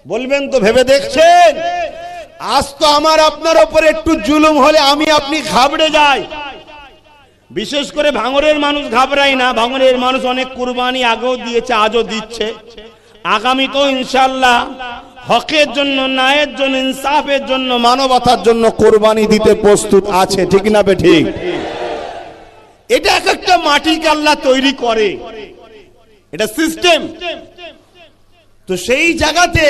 বলবেন তো ভেবে দেখছেন? আজ তো আমার আপনার উপরে একটু জুলুম হলে আমি আপনি ঘাবড়ে যাই। বিশেষ করে ভাঙড়ের মানুষ ঘাবড়ায় না। ভাঙড়ের মানুষ অনেক কুরবানি আগেও দিয়েছে, আজও দিচ্ছে, আগামী তো ইনশাআল্লাহ হকের জন্য, ন্যায়ের জন্য, ইনসাফের জন্য, মানবতার জন্য কোরবানি দিতে প্রস্তুত আছে। ঠিক না বে ঠিক? এটা এক একটা মাটিকে আল্লাহ তৈরি করে, এটা সিস্টেম। তো সেই জায়গাতে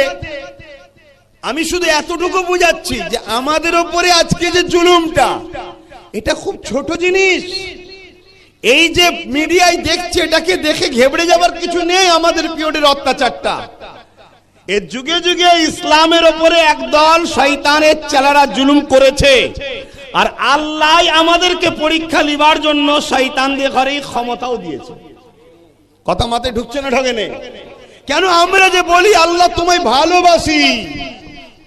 আমি শুধু এতটুকু বুঝাচ্ছি যে আমাদের উপরে আজকে যে জুলুমটা, এটা খুব ছোট জিনিস। এই যে মিডিয়ায় দেখছে, এটাকে দেখে ঘেবড়ে যাবার কিছু নেই। আমাদের পিরিয়ডের অত্যাচারটা, এর যুগে যুগে ইসলামের উপরে একদল শয়তানের চেলারা জুলুম করেছে, আর আল্লাহ আমাদেরকে পরীক্ষা নিবার জন্য শয়তানদের ঘরে ক্ষমতাও দিয়েছে। কথা মাথায় ঢুকছে না? ঢোকে না কেন? আমরা যে বলি আল্লাহ তোমায় ভালোবাসি,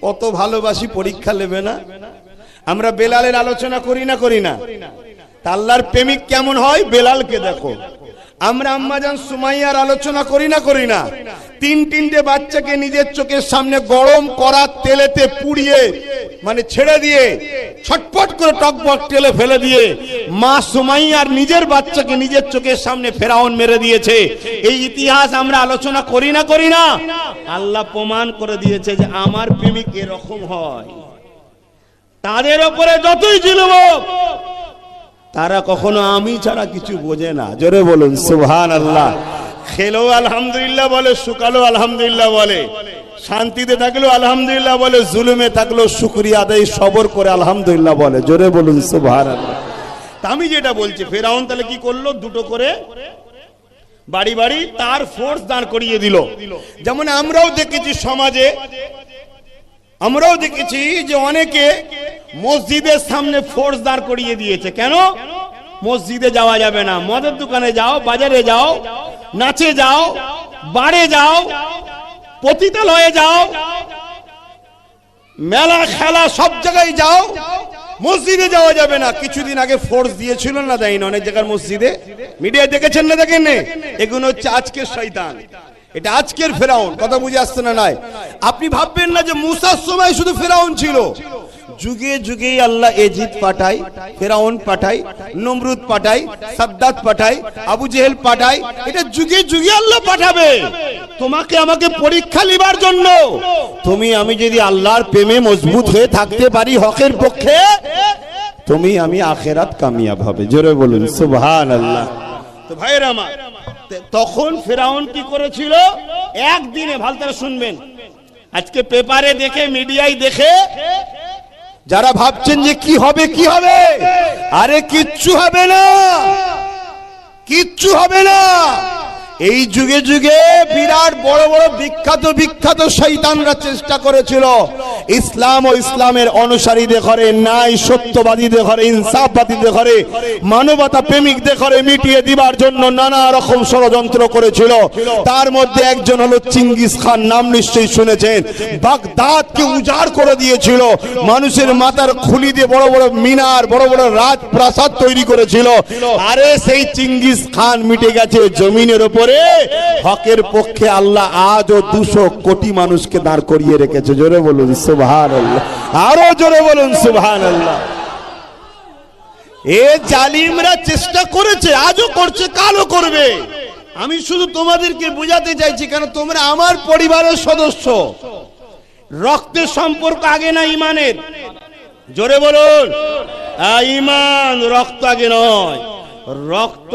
কত ভালোবাসি পরীক্ষা নেবে না? আমরা বেলালের আলোচনা করি না, করি না? তা আল্লাহর প্রেমিক কেমন হয় বেলালকে দেখো। আমরা আম্মাজান সুমাইয়ার আলোচনা করি না, করি না? তিনটে বাচ্চাকে নিজের চোখের সামনে গরম করা তেলেতে পুড়িয়ে মানে ছেড়ে দিয়ে ছটপট করে টকবক তেলে ফেলে দিয়ে মা সুমাইয়ার নিজের বাচ্চাকে নিজের চোখের সামনে ফেরাউন মেরে দিয়েছে। এই ইতিহাস আমরা আলোচনা করি না, করি না? আল্লাহ প্রমাণ করে দিয়েছে যে আমার প্রেমিক এরকম হয়। তাদের উপরে যতই জুলুম হোক, তারা কখনো আমি ছাড়া কিছু বোঝে না। জোরে বলুন সুবহানাল্লাহ। খেলো আলহামদুলিল্লাহ বলে, শুকালো আলহামদুলিল্লাহ বলে, শান্তিতে থাকলো আলহামদুলিল্লাহ বলে, জুলুমে থাকলো শুকরিয়া আদায় সবর করে আলহামদুলিল্লাহ বলে। জোরে বলুন সুবহানাল্লাহ। তা আমি যেটা বলছি, ফেরাউন তাহলে কি করলো? দুটো করে বাড়ি বাড়ি তার ফোর্স দাঁড় করিয়ে দিল। যেমন আমরাও দেখেছি সমাজে, আমরাও দেখেছি যে অনেকে মসজিদের সামনে ফোর্স দাঁড় করিয়ে দিয়েছে। কেন? মসজিদে যাওয়া যাবে না, মদের দোকানে যাও, বাজারে যাও, নাচে যাও, বারে যাও, পতিতালয়ে যাও, মেলা খেলা সব জায়গায় যাও, মসজিদে যাওয়া যাবে না। কিছুদিন আগে ফোর্স দিয়েছিল না, দেয়নি অনেক জায়গার মসজিদে? মিডিয়া দেখেছেন না দেখেন? এগুলো হচ্ছে আজকের শয়তান, এটা আজকের ফেরাউন। কথা বুঝে আসছে না? নাই আপনি ভাববেন না যে মুসার সময় শুধু ফেরাউন ছিল। যুগে যুগে আল্লাহ এজিদ পাঠায়, ফেরাউন পাঠায়, নমরুদ পাঠায়, সাদ্দাত পাঠায়, আবু জেহেল পাঠায়। এটা যুগে যুগে আল্লাহ পাঠাবে তোমাকে আমাকে পরীক্ষা নিবার জন্য। তুমি আমি যদি আল্লাহর প্রেমে মজবুত হয়ে থাকতে পারি হকের পক্ষে, তুমি আমি আখেরাত কামিয়াব হবে। জোরে বলুন সুবহানাল্লাহ। তো ভাইরা আমার, তখন ফেরাউন কি করেছিল? একদিনে, ভালো করে শুনবেন, আজকে পেপারে দেখে, মিডিয়ায় দেখে যারা ভাবছেন যে কি হবে কি হবে, আরে কিচ্ছু হবে না, কিচ্ছু হবে না। এই যুগে যুগে বিরাট বড় বড় বিখ্যাত বিখ্যাত শয়তানরা চেষ্টা করেছিল ইসলাম ও ইসলামের অনুসারীদের ঘরে, ন্যায় সত্যবাদীদের ঘরে, ইনসাফবাদীদের ঘরে, মানবতা প্রেমিকদের ঘরে মিটিয়ে দিবার জন্য নানা রকম ষড়যন্ত্র করেছিল। তার মধ্যে একজন হলো চিঙ্গিস খান, নাম নিশ্চয়ই শুনেছেন। বাগদাদকে উজাড় করে দিয়েছিল, মানুষের মাথার খুলি দিয়ে বড় বড় মিনার, বড় বড় রাজপ্রাসাদ তৈরি করেছিল। আরে সেই চিঙ্গিস খান মিটে গেছে জমিনের উপর। হকের পক্ষে আল্লাহ আজও 200 কোটি মানুষকে দাঁড় করিয়ে রেখেছে। জোরে বলুন সুবহানাল্লাহ, আরো জোরে বলুন সুবহানাল্লাহ। এ জালিমরা চেষ্টা করেছে, আজও করছে, কালও করবে। আমি শুধু তোমাদেরকে বোঝাতে চাইছি, কেন তোমরা আমার পরিবারের সদস্য। রক্তের সম্পর্ক আগে না ইমানের? জোরে বলুন। ইমান, রক্ত আগে নয়। রক্ত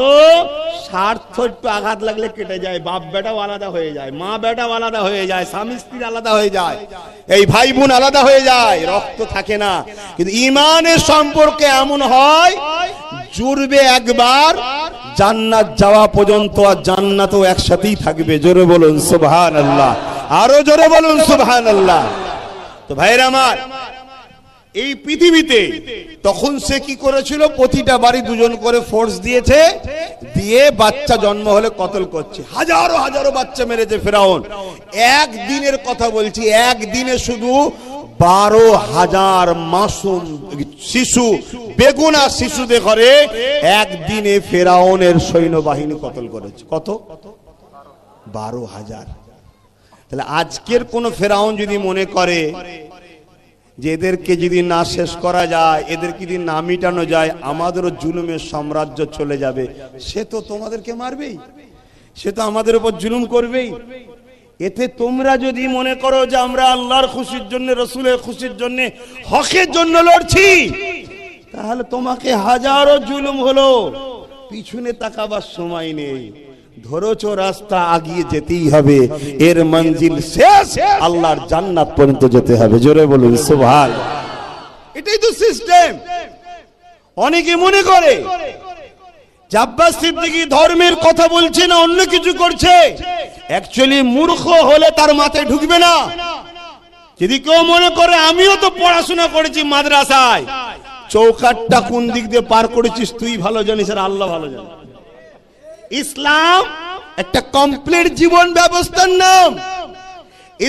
স্বার্থ একটু আঘাত লাগলে কেটে যায়, বাপ বেটাও আলাদা হয়ে যায়, মা বেটাও আলাদা হয়ে যায়, স্বামী স্ত্রী আলাদা হয়ে যায়, এই ভাই বোন আলাদা হয়ে যায়, রক্ত থাকে না। কিন্তু ইমানের সম্পর্কে এমন হয়, জুড়বে একবার, জান্নাত যাওয়া পর্যন্ত আর জান্নাতও একসাথেই থাকবে। জোরে বলুন সুবহানাল্লাহ, আরো জোরে বলুন সুবহানাল্লাহ। তো ভাইরা আমার, এই পৃথিবীতে তখন সে কি করেছিল? প্রতিটা বাড়ি দুজন করে ফোর্স দিয়েছে, দিয়ে বাচ্চা জন্ম হলে কতল করছে, হাজারো হাজারো বাচ্চা মেরেছে ফেরাউন। একদিনের কথা বলছি, একদিনে শুধু 12,000 মাসুম শিশু, বেগুনা শিশুদের ঘরে একদিনে ফেরাউনের সৈন্যবাহিনী কতল করেছে। কত? 12,000। তাহলে আজকের কোন ফেরাউন যদি মনে করে যে এদেরকে যদি না শেষ করা যায়, এদেরকে যদি না মিটানো যায়, আমাদেরও জুলুমের সাম্রাজ্য চলে যাবে, সে তো তোমাদেরকে মারবেই, সে তো আমাদের উপর জুলুম করবেই। এতে তোমরা যদি মনে করো যে আমরা আল্লাহর খুশির জন্য, রসুলের খুশির জন্য, হকের জন্য লড়ছি, তাহলে তোমাকে হাজারো জুলুম হলো, পিছনে তাকাবার সময় নেই। ধরেছো রাস্তা, আগিয়ে যেতেই হবে, এর মঞ্জিল শেষ, আল্লাহর জান্নাত পর্যন্ত যেতে হবে। জোরে বলুন সুবহানাল্লাহ। এটাই তো সিস্টেম। অনেকে মনে করে যে আব্বাস সিদ্দিকী ধর্মের কথা বলছে না, অন্য কিছু করছে। অ্যাকচুয়ালি মূর্খ হলে তার মাথায় ঢুকবে না। যদি কেউ মনে করে আমিও তো পড়াশোনা করেছি মাদ্রাসায়, চৌকাটটা কোন দিক দিয়ে পার করেছিস তুই ভালো জানিস আর আল্লাহ ভালো জানে। ইসলাম একটা কমপ্লিট জীবন ব্যবস্থার নাম।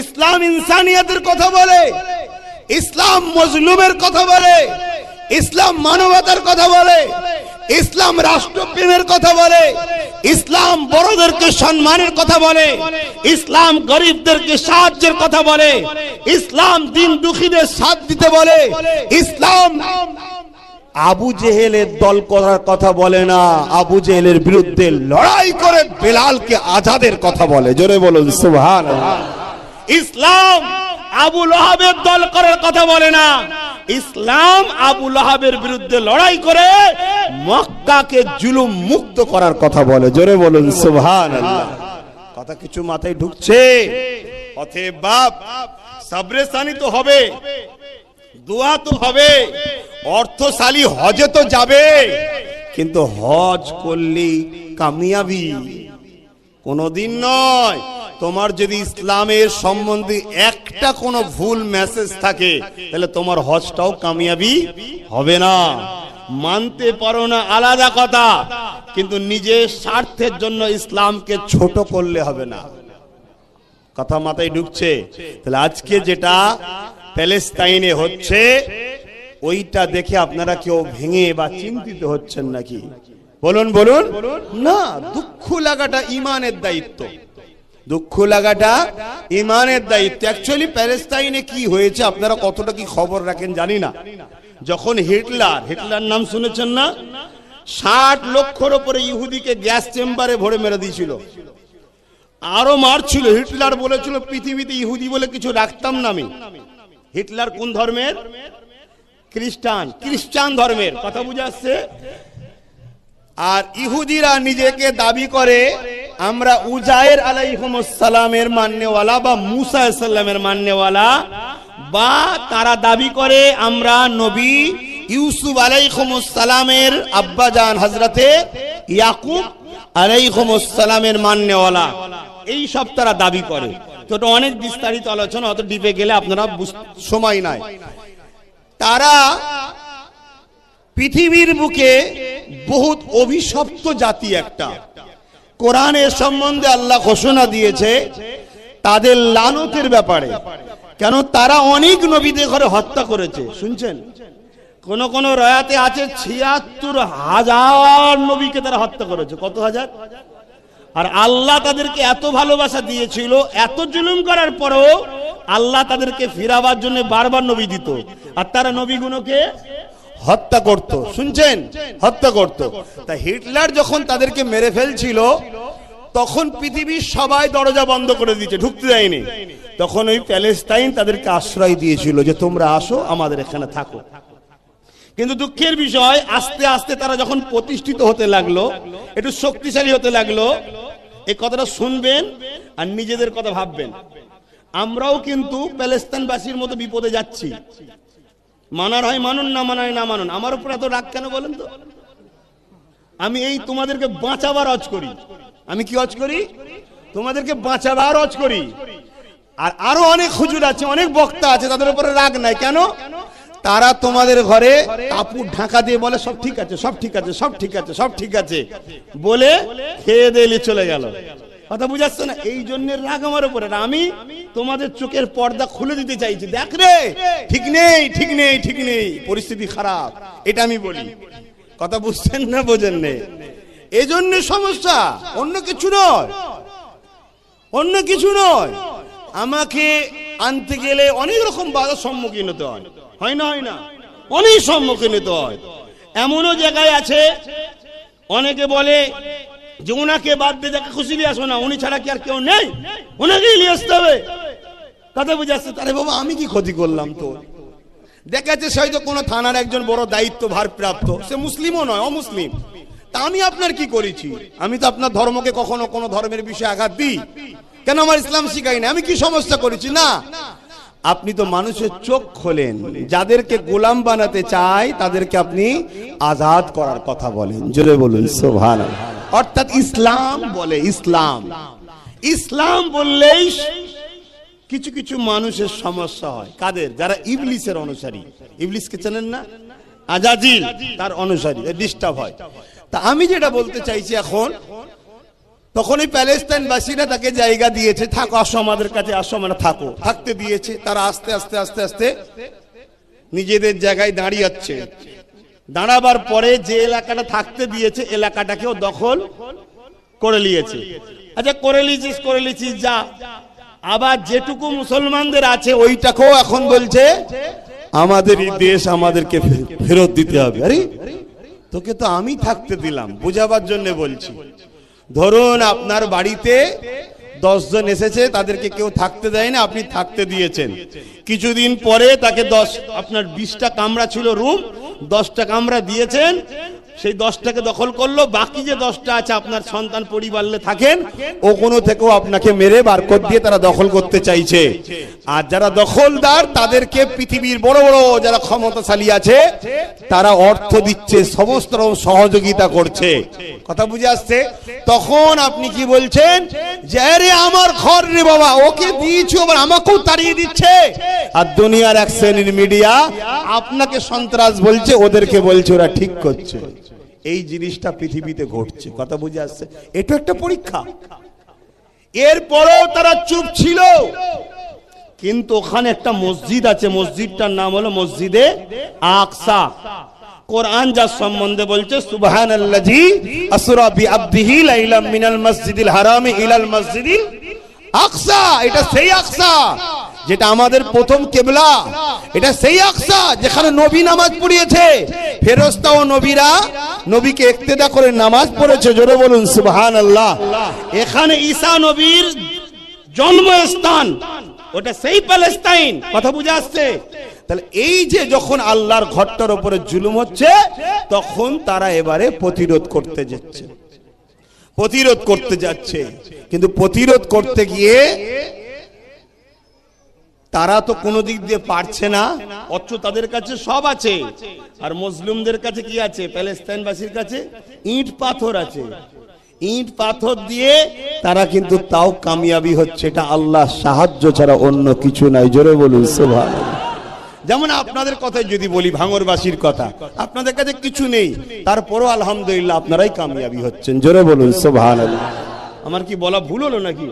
ইসলাম ইনসানিয়তের কথা বলে, ইসলাম মজলুমের কথা বলে, ইসলাম মানবতার কথা বলে, ইসলাম রাষ্ট্রপ্রেমের কথা বলে, ইসলাম বড়দেরকে সম্মানের কথা বলে, ইসলাম গরিবদেরকে সাহায্যের কথা বলে, ইসলাম দিন দুঃখীদের সাথ দিতে বলে। ইসলাম আবু জেহেলের দল করার কথা বলে না, আবু জেহেলের বিরুদ্ধে লড়াই করে বেলালকে আজাদের কথা বলে। জোরে বলুন সুবহানাল্লাহ। ইসলাম আবু লাহাবের দল করার কথা বলে না, ইসলাম আবু লাহাবের বিরুদ্ধে লড়াই করে মক্কাকে জুলুম মুক্ত করার কথা বলে। জোরে বলুন সুবহানাল্লাহ। কথা কিছু মাথায় ঢুকছে? অতএব বাপ, সাবরেসানি তো হবে, দোয়া তো হবে, অর্থশালী হজে তো যাবে, কিন্তু হজ করলে কামিয়াবি কোনদিন নয়। তোমার যদি ইসলামের সম্বন্ধে একটা কোনো ভুল মেসেজ থাকে, তাহলে তোমার হজটাও কামিয়াবি হবে না। মানতে পারো না আলাদা কথা, কিন্তু নিজের স্বার্থের জন্য ইসলামকে ছোট করলে হবে না। কথা মাথায় ঢুকছে? তাহলে আজকে যেটা প্যালেস্তাইনে হচ্ছে, ওইটা দেখে আপনারা কেউ ভেঙে বা চিন্তিত হচ্ছেন নাকি? বলুন বলুন না। দুঃখ লাগাটা ঈমানের দায়িত্ব, দুঃখ লাগাটা ঈমানের দায়িত্ব। অ্যাকচুয়ালি প্যালেস্তাইনে কি হয়েছে আপনারা কতটা কি খবর রাখেন জানি না। যখন হিটলার নাম শুনেছেন না? 60 লক্ষর উপরে ইহুদিকে গ্যাস চেম্বারে ভরে মেরে দিয়েছিল, আরো মারছিল। হিটলার বলেছিল পৃথিবীতে ইহুদি বলে কিছু রাখতাম না আমি। হিটলার কোন ধর্মের? খ্রিস্টান ধর্মের। কথা বুঝে আসছে? আর ইহুদিরা নিজেকে দাবি করে আমরা উজায়ের আলাইহিস সালামের মাননেওয়ালা বা মুসা আলাইহিস সালামের মাননেওয়ালা, বা তারা দাবি করে আমরা নবী ইউসুফ আলাইহিস সালামের আব্বাজান হযরতে ইয়াকুব আলাইহিস সালামের মাননেওয়ালা। এই সব তারা দাবি করে। তো এটা অনেক বিস্তারিত আলোচনা, অত ডিপে গেলে আপনারা সময় নাই। তারা পৃথিবীর বুকে বহুত অভিশপ্ত জাতি একটা। কোরআনের সম্বন্ধে আল্লাহ ঘোষণা দিয়েছে তাদের লানতের ব্যাপারে। কেন? তারা অনেক নবীদের ঘরে হত্যা করেছে। শুনছেন? কোন কোন রায়াতে আছে ৭৬,০০০ নবীকে তারা হত্যা করেছে। কত হাজার? আর আল্লাহ তাদেরকে এত ভালোবাসা দিয়েছিল, এত জুলুম করার পরেও আল্লাহ তাদেরকে ফিরাবার জন্য বারবার নবী দিত, আর তারা নবীগুলোকে হত্যা করত। শুনছেন? হত্যা করত। তা হিটলার যখন তাদেরকে মেরে ফেলছিল, তখন পৃথিবীর সবাই দরজা বন্ধ করে দিয়েছে, ঢুকতে দেয়নি। তখন ওই প্যালেস্তাইন তাদেরকে আশ্রয় দিয়েছিল যে তোমরা আসো, আমাদের এখানে থাকো। কিন্তু দুঃখের বিষয়, আস্তে আস্তে তারা যখন প্রতিষ্ঠিত হতে লাগলো, একটু শক্তিশালী হতে লাগলো, এই কথাটা শুনবেন আর নিজেদের কথা ভাববেন। আমরাও কিন্তু প্যালেস্তাইনবাসীর মতো বিপদে যাচ্ছি। মানার হয় মানুন, না মানায় না মানুন। আমার উপর এত রাগ কেন বলেন তো? আমি এই তোমাদেরকে বাঁচাবার হজ করি। আমি কি হজ করি? তোমাদেরকে বাঁচাবার হজ করি। আর আরো অনেক হুজুর আছে, অনেক বক্তা আছে, তাদের উপরে রাগ নাই। কেন? তারা তোমাদের ঘরে কাপড় ঢাকা দিয়ে বলে সব ঠিক আছে, সব ঠিক আছে, সব ঠিক আছে, সব ঠিক আছে বলে খেয়ে দিয়ে চলে গেল। কথা বুঝাচ্ছে না? এই জন্য রাগ আমার উপরে। আমি তোমাদের চোখের পর্দা খুলে দিতে চাইছি। দেখ রে, ঠিক নেই, ঠিক নেই, ঠিক নেই, পরিস্থিতি খারাপ, এটা আমি বলি। কথা বুঝছেন না? বোঝেন না? এই জন্য সমস্যা, অন্য কিছু নয়, অন্য কিছু নয়। আমাকে আনতে গেলে অনেক রকম বাধার সম্মুখীন হতে হয়, হয় না? হয় না? অনেক সম্মুখীন হতে হয়। এমনও জায়গায় আছে অনেকে বলে যে ওনাকে বাদ দিয়ে যাকে খুশি নিয়ে আসো না, উনি ছাড়া কি আর কেউ নেই, ওনাকেই নিয়ে আসতে হবে। কথা বুঝে আসছে? তাহলে বাবা আমি কি ক্ষতি করলাম? তো দেখা যাচ্ছে সে হয়তো কোনো থানার একজন বড় দায়িত্ব ভারপ্রাপ্ত, সে মুসলিমও নয়, অমুসলিম। তা আমি আপনার কি করেছি? আমি তো আপনার ধর্মকে কখনো কোনো ধর্মের বিষয়ে আঘাত দিই কেন? আমার ইসলাম শিখাই না, আমি কি সমস্যা করেছি? না, আপনি তো মানুষের চোখ খোলেন, যাদেরকে গোলাম বানাতে চায় তাদেরকে আপনি আজাদ করার কথা বলেন। জোরে বলুন সুবহানাল্লাহ। অর্থাৎ ইসলাম বলে, ইসলাম ইসলাম বললেই কিছু কিছু মানুষের সমস্যা হয়। কাদের? যারা ইবলিসের অনুসারী। ইবলিসকে চেনেন না? আজাজিল, তার অনুসারী, ডিস্টার্ব হয়। তা আমি যেটা বলতে চাইছি এখন, তখন এই প্যালেস্টাইনবাসীরা তাকে জায়গা দিয়েছে, থাকো, আসো আমাদের কাছে, আসো, মানে থাকো, থাকতে দিয়েছে। তারা আস্তে আস্তে আস্তে আস্তে নিজেদের জায়গায় দাঁড়িয়েছে। দাঁড়াবার পরে যে এলাকাটা থাকতে দিয়েছে এলাকাটাকেও দখল করে নিয়েছে। আচ্ছা, করে লিছিস যা। আবার যেটুকু মুসলমানদের আছে ওইটাকেও এখন বলছে আমাদেরই দেশ, আমাদেরকে ফেরত দিতে হবে। আরে তোকে তো আমি থাকতে দিলাম, বোঝাবার জন্য বলছি। ধরুন আপনার বাড়িতে 10 জন এসেছে, তাদেরকে কেউ থাকতে দেয় না, আপনি থাকতে দিয়েছেন। কিছুদিন পরে তাকে আপনার 20টা কামরা ছিল রুম, 10টা কামরা দিয়েছেন, সেই 10টাকে দখল করলো। বাকি যে 10টা আছে আপনার সন্তান পরিবারে থাকেন, ও কোনো থেকেও আপনাকে মেরে বার করে দিয়ে তারা দখল করতে চাইছে। আর যারা দখলদার তাদেরকে পৃথিবীর বড় বড় যারা ক্ষমতাশালী আছে তারা অর্থ দিচ্ছে, সমস্ত রকম সহযোগিতা করছে। কথা বুঝে আসছে? তখন আপনি কি বলছেন যে আরে আমার ঘর রে বাবা, ওকে দিয়েছো আবার আমাকেও তাড়িয়ে দিচ্ছে। আর দুনিয়ার এক শ্রেণীর মিডিয়া আপনাকে সন্ত্রাস বলছে, ওদেরকে বলছে ওরা ঠিক করছে। এই জিনিসটা পৃথিবীতে ঘটছে। কথা বুঝে আসছে? এটা একটা পরীক্ষা। এরপরেও তারা চুপ ছিল, কিন্তু ওখানে একটা মসজিদ আছে, মসজিদটার নাম হলো মসজিদে আকসা। কোরআন যার সম্বন্ধে বলছে সুবহানাল্লাযী আসরা বিআবদিহি লাইলাম মিনাল মাসজিদিল হারামি ইলাল মাসজিদিল আকসা। এটা সেই আকসা যেটা আমাদের প্রথম কিবলা। এটা সেই আকসা যেখানে নবী নামাজ পড়িয়েছে, ফেরেশতা ও নবীরা নবীকে ইক্তেদা করে নামাজ পড়েছে। জোরে বলুন সুবহানাল্লাহ। এখানে ঈসা নবীর জন্মস্থান, ওটা সেই প্যালেস্টাইন। কথা বুঝে আসছে? তাহলে এই যে যখন আল্লাহর ঘরটার উপরে জুলুম হচ্ছে, তখন তারা এবারে প্রতিরোধ করতে যাচ্ছে। কিন্তু প্রতিরোধ করতে গিয়ে তারা তো কোনো দিক দিয়ে পারছে না, অথচ তাদের কাছে সব আছে। আর মুসলিমদের কাছে কি আছে? প্যালেস্টাইনবাসীর কাছে ইট পাথর আছে। ইট পাথর দিয়ে তারা কিন্তু তাও কামিয়াবি হচ্ছে। এটা আল্লাহ সাহায্য ছাড়া অন্য কিছু নাই। জোরে বলুন সুবহানাল্লাহ। যেমন আপনাদের কথাই যদি বলি, ভাঙরবাসীর কথা, আপনাদের কাছে কিছু নেই, তারপরও আলহামদুলিল্লাহ আপনারাই কামিয়াবি হচ্ছেন। জোরে বলুন সুবহানাল্লাহ। আমার কি বলা ভুল হলো নাকি?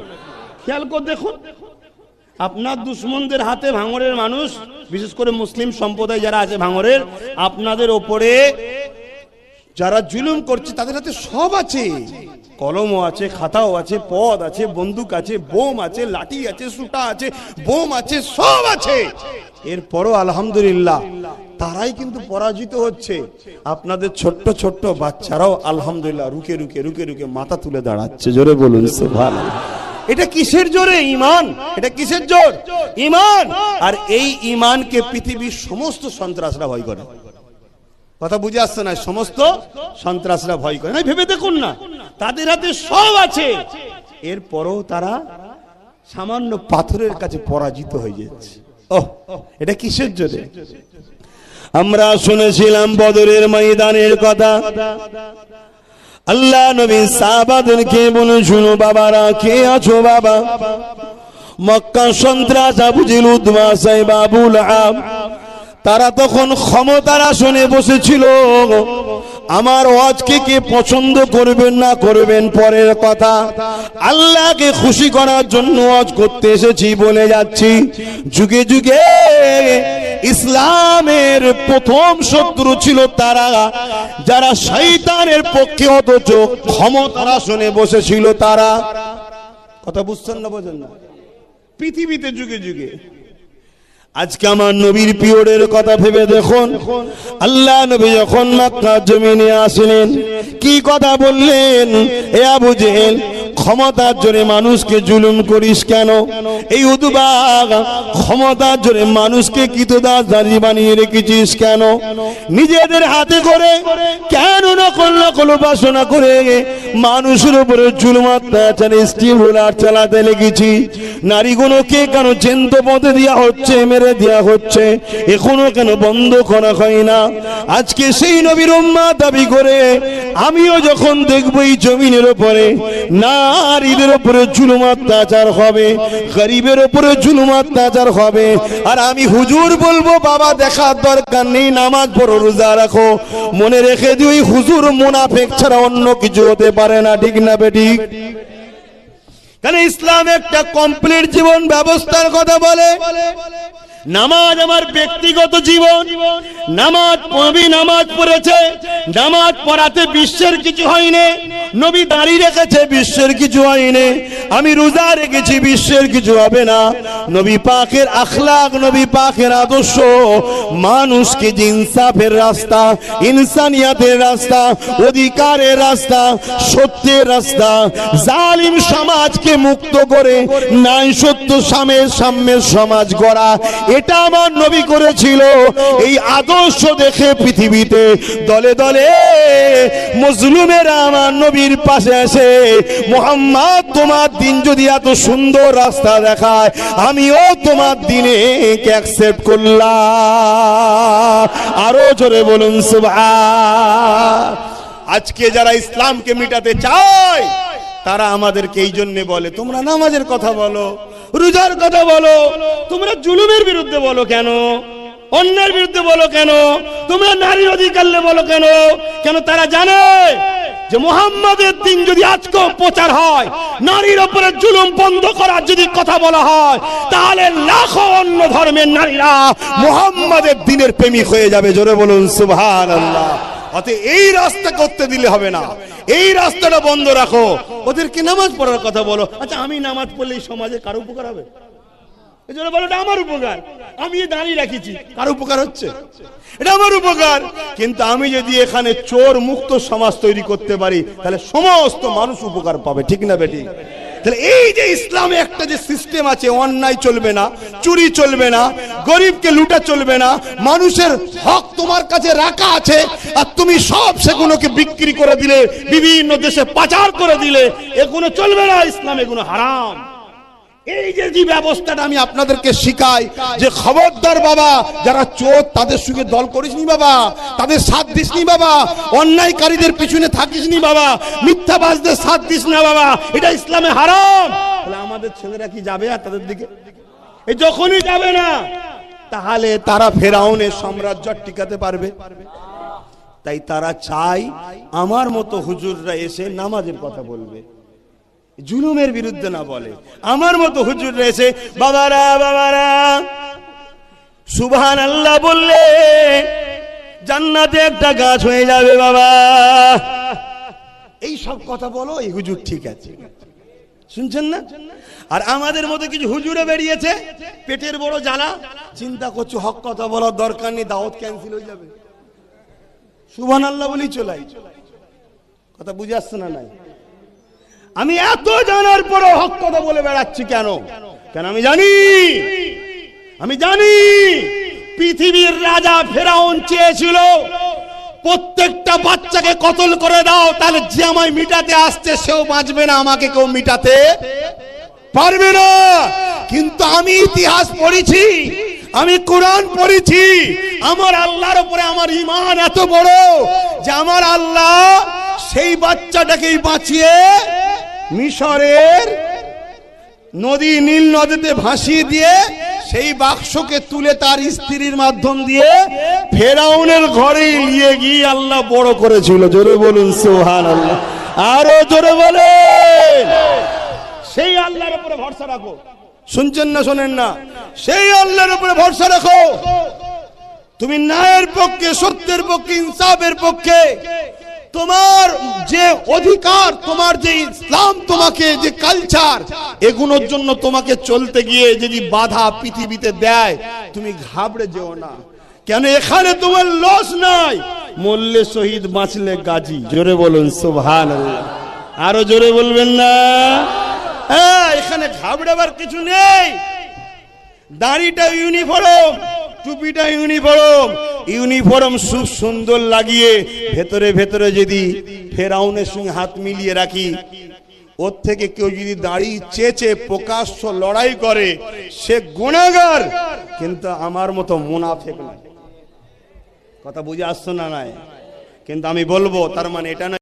খেয়াল করে দেখুন, আপনার দুশ্মনদের হাতে ভাঙরের মানুষ, বিশেষ করে মুসলিম সম্প্রদায় যারা আছে ভাঙরের, আপনাদের ওপরে যারা জুলুম করছে তাদের হাতে সব আছে। কলমও আছে, খাতাও আছে, পদ আছে, বন্দুক আছে, বোম আছে, লাঠি আছে, সুটা আছে, বোম আছে, সব আছে। এরপরও আলহামদুলিল্লাহ তারাই কিন্তু পরাজিত হচ্ছে। আপনাদের ছোট্ট ছোট্ট বাচ্চারাও আলহামদুলিল্লাহ রুকে রুকে মাথা তুলে দাঁড়াচ্ছে। জোরে বলুন সুবহানাল্লাহ। এটা কিসের জোরে? ঈমান। এটা কিসের জোর? ঈমান। আর এই ঈমানকে পৃথিবীর সমস্ত সন্ত্রাসরা ভয় করে। কথা বুঝে আসছে না? সমস্ত সন্ত্রাসরা ভয় করে না। ভেবে দেখুন না, তাদের হাতে সব আছে, এরপরও তারা সামান্য পাথরের কাছে পরাজিত হয়ে যাচ্ছে। ওহ, এটা কিসের জোরে? আমরা শুনেছিলাম বদরের ময়দানের কথা। আল্লাহ নবী সাহাবাদেরকে বলে, শুনো বাবারা, কে আছো বাবা? মক্কা সন্ত্রাস আবু জেহেল, উতবা, সাইবা, আবু লাহাব, তারা তখন ক্ষমতার আসনে বসেছিল। আমার ওয়াজকে কে পছন্দ করবেন না করবেন পরের কথা, আল্লাহকে খুশি করার জন্য ওয়াজ করতে এসেছি বলে যাচ্ছি। যুগে যুগে ইসলামের প্রথম শত্রু ছিল তারা যারা শয়তানের পক্ষে অথচ ক্ষমতার আসনে বসেছিল তারা। কথা বুঝছেন না বোঝেন না? পৃথিবীতে যুগে যুগে। আজকে আমার নবীর পিরিয়ডের কথা ভেবে দেখুন, আল্লাহ নবী যখন মক্কা জমিনে আসলেন কি কথা বললেন, এ আবু জেহেল ক্ষমতার জোরে মানুষকে জুলুম করিস কেন? এই উদবাগ ক্ষমতার জোরে মানুষকে কৃতদাসী বানিয়ে রেখেছিস কেন? নিজেদের হাতে করে কেন নকল নকল উপাসনা করে মানুষের উপরে জুলুম অত্যাচার স্টিম রোলার চালাতে লেগেছি? নারীগুলোকে কেন জ্যান্ত পথে দেওয়া হচ্ছে, মেরে দেওয়া হচ্ছে, এখনো কেন বন্ধ করা হয় না? আজকে সেই নবীর উম্মাত দাবি করে আমিও যখন দেখবো এই জমিনের উপরে নারীদের উপরে জুলুম অত্যাচার হবে, গরিবের উপরে জুলুম অত্যাচার হবে, আর আমি হুজুর বলবো বাবা দেখার দরকার নেই, নামাজ পড়ো, রোজা রাখো, মনে রেখে দিই ওই হুজুর মুনাফিক ছাড়া অন্য কিছু হতে পারে না। ঠিক না বেঠিক? কেন ইসলাম একটা কমপ্লিট জীবন ব্যবস্থার কথা বলে। নামাজ আমার ব্যক্তিগত জীবন, নামাজ নবী নামাজ পড়েছে, নামাজ পড়াতে বিশ্বের কিছু হয়নি, নবী দাঁড়িয়ে রেখেছে বিশ্বের কিছু হয়নি, আমি রোজা রেখেছি বিশ্বের কিছু হবে না। নবী পাকের আখলাক, নবী পাকের আদর্শ মানুষকে যে ইনসাফের রাস্তা, ইনসানিয়াতের রাস্তা, অধিকারের রাস্তা, সত্যের রাস্তা, জালিম সমাজকে মুক্ত করে ন্যায় সত্য সাম্যের সমাজ গড়া, এটা আমার নবী করেছিল। এই আদর্শ দেখে পৃথিবীতে দলে দলে মুসলিমেরা আমার নবীর পাশে এসে, মুহাম্মদ তোমার দিন যদি এত সুন্দর রাস্তা দেখায়, আমিও তোমার দিনে অ্যাকসেপ্ট করলাম। আরো জোরে বলুন সুবহান। আজকে যারা ইসলামকে মিটাতে চায় তারা আমাদেরকে এই জন্য বলে তোমরা নামাজের কথা বলো, রোজার কথা বলো, তোমরা জুলুমের বিরুদ্ধে বলো কেন, অন্যের বিরুদ্ধে বলো কেন, তোমরা নারীর অধিকার বলো কেন? কেন তারা জানে যে মুহাম্মাদের দিন যদি আজকেও প্রচার হয়, নারীর উপরে জুলুম বন্ধ করার যদি কথা বলা হয়, তাহলে লাখো অন্য ধর্মের নারীরা মুহাম্মাদের দিনের প্রেমিক হয়ে যাবে। জোরে বলুন সুবহানাল্লাহ। অতএব এই রাস্তা করতে দিলে হবে না, এই রাস্তাটা বন্ধ রাখো। ওদেরকে নামাজ পড়ার কথা বলো। আচ্ছা আমি নামাজ পড়লে এই সমাজে কারো উপকার হবে? এজন্য বলো এটা আমার উপকার, আমি দাঁড়িয়ে রাখিছি, কারো উপকার হচ্ছে? এটা আমার উপকার। কিন্তু আমি যদি এখানে চোর মুক্ত সমাজ তৈরি করতে পারি তাহলে সমস্ত মানুষ উপকার পাবে। ঠিক না বেটি? তাহলে এই যে ইসলামে একটা যে সিস্টেম আছে, অন্যায় চলবে না, চুরি চলবে না, গরিবকে লুটা চলবে না, মানুষের হক তোমার কাছে রাখা আছে আর তুমি সব সেগুলোকে বিক্রি করে দিলে, বিভিন্ন দেশে পাচার করে দিলে, এগুলো চলবে না। ইসলাম এগুলো হারাম। এই যে ব্যবস্থাটা আমি আপনাদেরকে শিখাই যে খবরদার বাবা, যারা চোর তাদের সঙ্গে দল করিসনি বাবা, তাদের সাথ দিসনি বাবা, অন্যায়কারীদের পিছনে থাকিসনি বাবা, মিথ্যাবাজদের সাথ দিস না বাবা, এটা ইসলামে হারাম। তাহলে আমাদের ছেলেরা কি যাবে আর তাদের দিকে? এই যখনই যাবে না তাহলে তারা ফেরাউনের সাম্রাজ্য টিকাতে পারবে। তাই তারা চাই আমার মতো হুজুররা এসে নামাজের কথা বলবে, জুলুমের বিরুদ্ধে না বলে। আমার মতো হুজুর রয়েছে, বাবারা বাবারা সুবহানাল্লাহ বললে জান্নাতে একটা গাছ হয়ে যাবে বাবা, এই সব কথা বলো, এই হুজুর ঠিক আছে, শুনছেন না? আর আমাদের মতো কিছু হুজুরে বেরিয়েছে, পেটের বড় জ্বালা, চিন্তা করছো হক কথা বলার দরকার নেই, দাওয়াত ক্যান্সেল হয়ে যাবে, সুবহানাল্লাহ বলি চলাই। কথা বুঝে আসছে না? নাই আমি এত জানার পরও হক কথা বলে বেড়াচ্ছি কেন? কেন আমি জানি পৃথিবীর রাজা ফেরাউন চেয়েছিল প্রত্যেকটা বাচ্চাকে কতল করে দাও, তাহলে যে আমায় মিটাতে আসছে সেও বাঁচবে না, আমাকে কেউ মিটাতে পারবে না। কিন্তু আমি ইতিহাস পড়েছি, আমি কোরআন পড়েছি, আমার আল্লাহর উপরে আমার ঈমান এত বড় যে আমার আল্লাহ সেই বাচ্চাটাকেই বাঁচিয়ে মিশরের নদী, নীল নদীতে ভাসিয়ে দিয়ে সেই বাক্সকে তুলে তার স্ত্রীর মাধ্যম দিয়ে ফেরাউনের ঘরে নিয়ে গিয়ে আল্লাহ বড় করেছিল। জোরে বলুন সুবহানাল্লাহ। আরো জোরে বলেন। সেই আল্লাহর উপরে ভরসা রাখো। শুনছেন না শোনেন না? সেই আল্লাহর উপরে ভরসা রাখো। তুমি ন্যায়ের পক্ষে, সত্যের পক্ষে, ইনসাফের পক্ষে, তোমার যে অধিকার, তোমার যে ইসলাম, তোমাকে যে কালচার, এগুলোর জন্য তোমাকে চলতে গিয়ে যদি বাধা পৃথিবীতে দেয়, তুমি ঘাবড়ে যেও না। কেন এখানে তোমার লস নাই, মরলে শহীদ বাঁচলে গাজী। জোরে বলুন সুবহানাল্লাহ, আরো জোরে বলবেন না? হ্যাঁ, এখানে ঘাবড়াবার কিছু নেই। দাড়িটা ইউনিফর্ম, টুপিটা ইউনিফর্ম, ইউনিফর্ম খুব সুন্দর লাগিয়ে ভেতরে ভেতরে যদি ফেরাউনের সঙ্গে হাত মিলিয়ে রাখি, ওর থেকে কেউ যদি দাড়ি চেচে প্রকাশ্য লড়াই করে, সে গুনাহগার, কিন্তু আমার মতো মুনাফিক নয়। কথা বুঝে আসছো না? নাই, কিন্তু আমি বলবো তার মানে এটা না